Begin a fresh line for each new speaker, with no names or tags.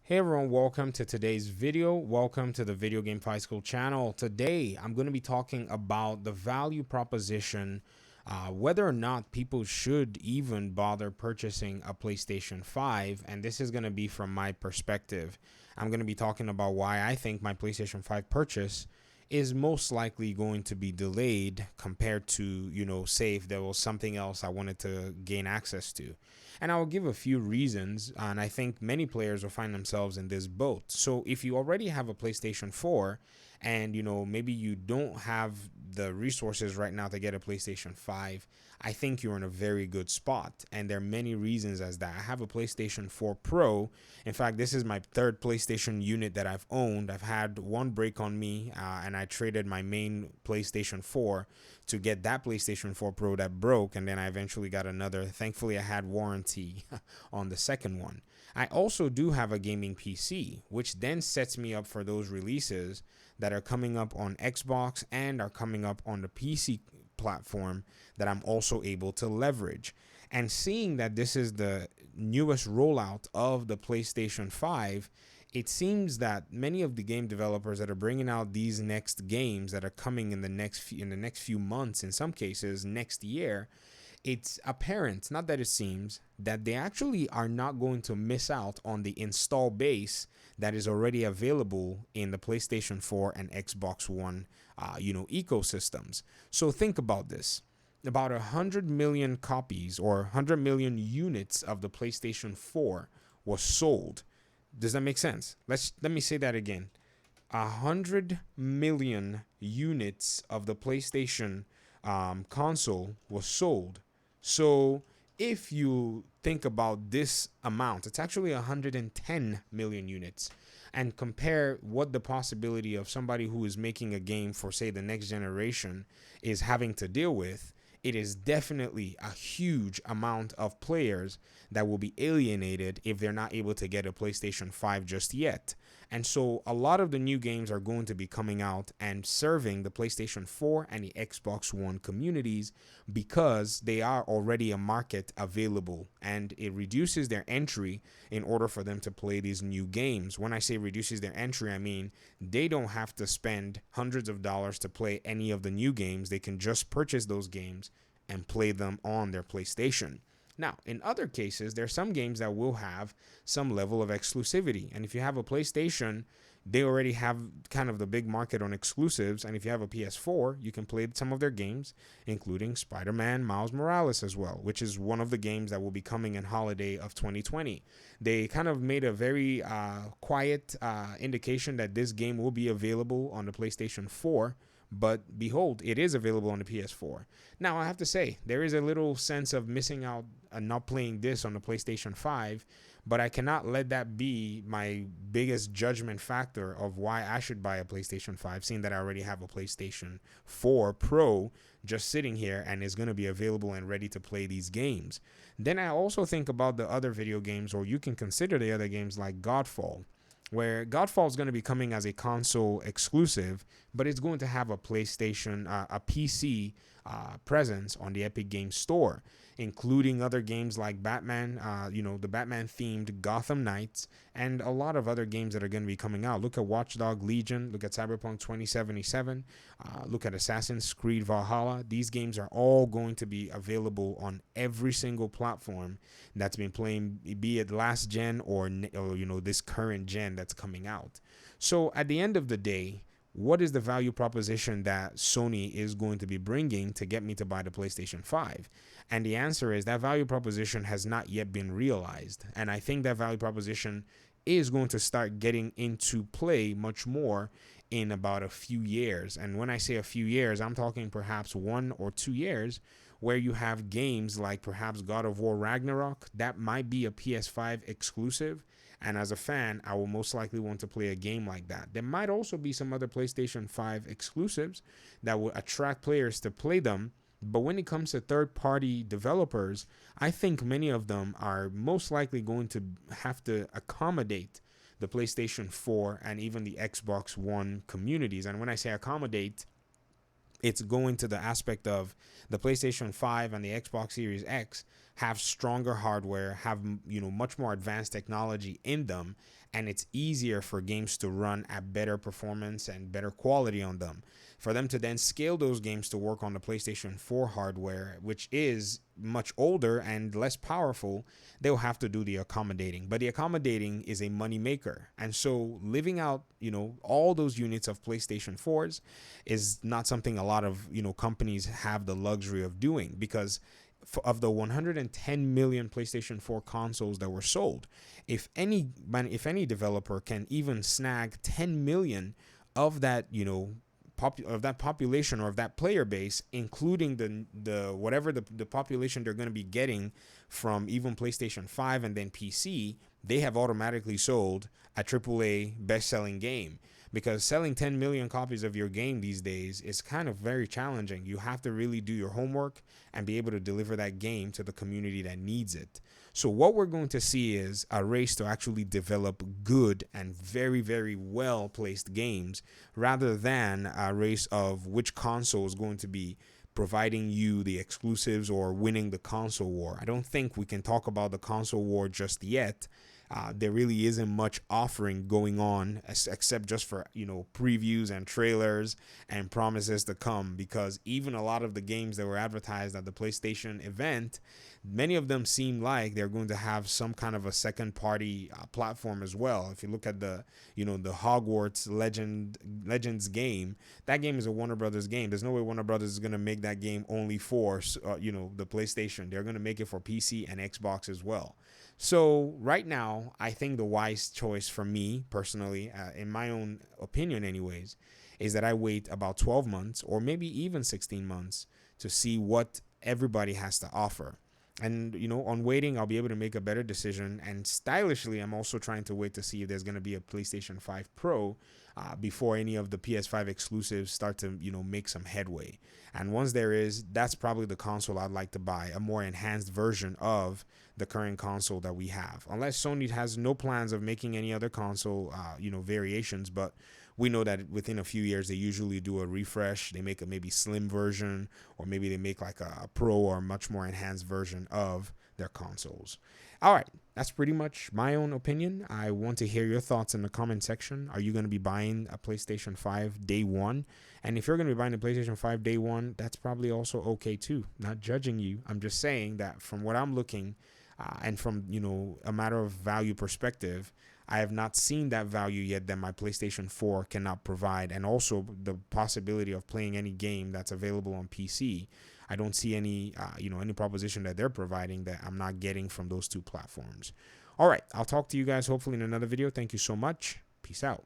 Hey everyone, welcome to today's video. Welcome to the Video Game Fight School channel. Today, I'm going to be talking about the value proposition, whether or not people should even bother purchasing a PlayStation 5. And this is going to be from my perspective. I'm going to be talking about why I think my PlayStation 5 purchase is most likely going to be delayed compared to, say if there was something else I wanted to gain access to. And I will give a few reasons, and I think many players will find themselves in this boat. So if you already have a PlayStation 4 and maybe you don't have the resources right now to get a PlayStation 5, I think you're in a very good spot. And there are many reasons as that. I have a PlayStation 4 Pro. In fact, this is my third PlayStation unit that I've owned. I've had one break on me, and I traded my main PlayStation 4 to get that PlayStation 4 Pro that broke, and then I eventually got another. Thankfully, I had warranty on the second one. I also do have a gaming PC, which then sets me up for those releases that are coming up on Xbox and are coming up on the PC platform that I'm also able to leverage. And seeing that this is the newest rollout of the PlayStation 5, it seems that many of the game developers that are bringing out these next games that are coming in the next few months, in some cases next year, it's apparent, not that it seems, that they actually are not going to miss out on the install base that is already available in the PlayStation 4 and Xbox One, ecosystems. So think about this. About 100 million copies or 100 million units of the PlayStation 4 was sold. Does that make sense? Let me say that again. 100 million units of the PlayStation console was sold. So if you think about this amount, it's actually 110 million units. And compare what the possibility of somebody who is making a game for, say, the next generation is having to deal with. It is definitely a huge amount of players that will be alienated if they're not able to get a PlayStation 5 just yet. And so a lot of the new games are going to be coming out and serving the PlayStation 4 and the Xbox One communities because they are already a market available, and it reduces their entry in order for them to play these new games. When I say reduces their entry, I mean they don't have to spend hundreds of dollars to play any of the new games. They can just purchase those games and play them on their PlayStation. Now, in other cases, there are some games that will have some level of exclusivity. And if you have a PlayStation, they already have kind of the big market on exclusives. And if you have a PS4, you can play some of their games, including Spider-Man Miles Morales as well, which is one of the games that will be coming in holiday of 2020. They kind of made a very quiet indication that this game will be available on the PlayStation 4. But behold, it is available on the PS4. Now, I have to say, there is a little sense of missing out and not playing this on the PlayStation 5, but I cannot let that be my biggest judgment factor of why I should buy a PlayStation 5, seeing that I already have a PlayStation 4 Pro just sitting here and is going to be available and ready to play these games. Then I also think about the other video games, or you can consider the other games like Godfall, where Godfall is going to be coming as a console exclusive, but it's going to have a PlayStation, a PC presence on the Epic Games Store, including other games like Batman, the Batman themed Gotham Knights, and a lot of other games that are going to be coming out. Look at Watch Dogs Legion, look at Cyberpunk 2077, look at Assassin's Creed Valhalla. These games are all going to be available on every single platform that's been playing, be it last gen or this current gen that's coming out. So at the end of the day, what is the value proposition that Sony is going to be bringing to get me to buy the PlayStation 5? And the answer is that value proposition has not yet been realized. And I think that value proposition is going to start getting into play much more in about a few years. And when I say a few years, I'm talking perhaps 1 or 2 years, where you have games like perhaps God of War Ragnarok that might be a PS5 exclusive. And as a fan, I will most likely want to play a game like that. There might also be some other PlayStation 5 exclusives that will attract players to play them. But when it comes to third-party developers, I think many of them are most likely going to have to accommodate the PlayStation 4 and even the Xbox One communities. And when I say accommodate, it's going to the aspect of the PlayStation 5 and the Xbox Series X have stronger hardware, have much more advanced technology in them, and it's easier for games to run at better performance and better quality on them. For them to then scale those games to work on the PlayStation 4 hardware, which is much older and less powerful, they'll have to do the accommodating. But the accommodating is a money maker. And so living out, all those units of PlayStation 4s is not something a lot of, companies have the luxury of doing, because of the 110 million PlayStation 4 consoles that were sold, if any developer can even snag 10 million of that, of that population or of that player base, including the whatever the population they're going to be getting from even PlayStation 5 and then PC, they have automatically sold a AAA best-selling game. Because selling 10 million copies of your game these days is kind of very challenging. You have to really do your homework and be able to deliver that game to the community that needs it. So what we're going to see is a race to actually develop good and very, very well placed games, rather than a race of which console is going to be providing you the exclusives or winning the console war. I don't think we can talk about the console war just yet. There really isn't much offering going on except just for, previews and trailers and promises to come, because even a lot of the games that were advertised at the PlayStation event, many of them seem like they're going to have some kind of a second party platform as well. If you look at the Hogwarts Legends game, that game is a Warner Brothers game. There's no way Warner Brothers is going to make that game only for, the PlayStation. They're going to make it for PC and Xbox as well. So right now, I think the wise choice for me personally, in my own opinion anyways, is that I wait about 12 months or maybe even 16 months to see what everybody has to offer. And, on waiting, I'll be able to make a better decision. And stylishly, I'm also trying to wait to see if there's going to be a PlayStation 5 Pro before any of the PS5 exclusives start to, make some headway. And once there is, that's probably the console I'd like to buy, a more enhanced version of the current console that we have. Unless Sony has no plans of making any other console, variations, but we know that within a few years, they usually do a refresh. They make a maybe slim version, or maybe they make like a pro or much more enhanced version of their consoles. All right, that's pretty much my own opinion. I want to hear your thoughts in the comment section. Are you going to be buying a PlayStation 5 day one? And if you're going to be buying a PlayStation 5 day one, that's probably also okay too. Not judging you. I'm just saying that from what I'm looking, and from, a matter of value perspective, I have not seen that value yet that my PlayStation 4 cannot provide, and also the possibility of playing any game that's available on PC. I don't see any, any proposition that they're providing that I'm not getting from those two platforms. All right, I'll talk to you guys hopefully in another video. Thank you so much. Peace out.